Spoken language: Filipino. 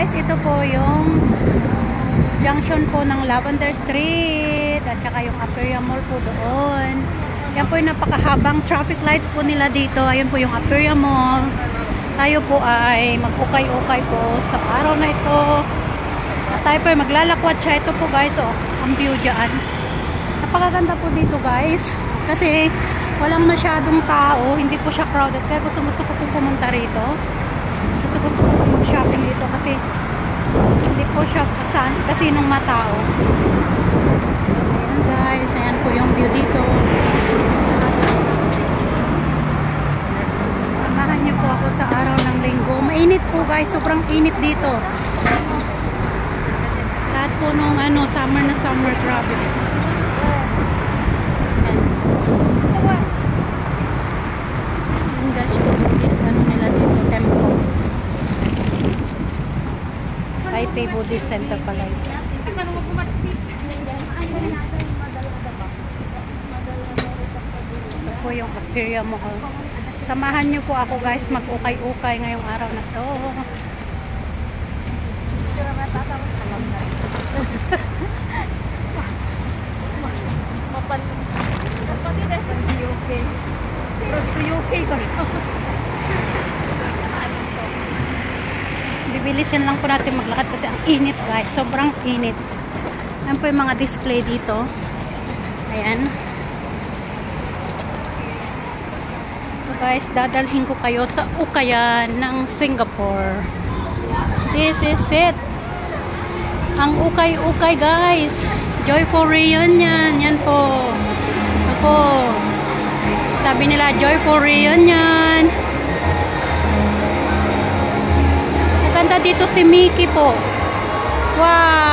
guys, ito po yung junction po ng Lavender Street at saka yung Aperia Mall po doon. Yan po yung napakahabang traffic light po nila dito. Ayun po yung Aperia Mall. Tayo po ay mag-ukay-ukay po sa araw na ito. At tayo po ay maglalakwat siya. Ito po guys, oh, ang view dyan. Napakaganda po dito guys. Kasi walang masyadong tao. Hindi po siya crowded. Kaya gusto ko po pumunta rito. Gusto ko mag-shopping dito kasi hindi po siya kasinong matao. Ayan guys, ayan po yung view dito. Samahan niyo po ako sa araw ng linggo. Mainit po guys, sobrang init dito. Lahat po nung summer na summer, grabe. Ayan guys, is nila dito, temple. Taipei Buddhist Center pala ito. Ito po yung Aperia Mall. Samahan nyo po ako guys mag-ukay-ukay ngayong araw na to. Bibilisin lang po natin maglakad kasi ang init guys, sobrang init. Ayan po yung mga display dito. Ayan. Ito guys, dadalhin ko kayo sa ukayan ng Singapore. This is it. Ang ukay-ukay guys. Joyful reunion. Yan po. Ito po. Sabi nila joyful reunion. Ganda dito si Mickey po. Wow!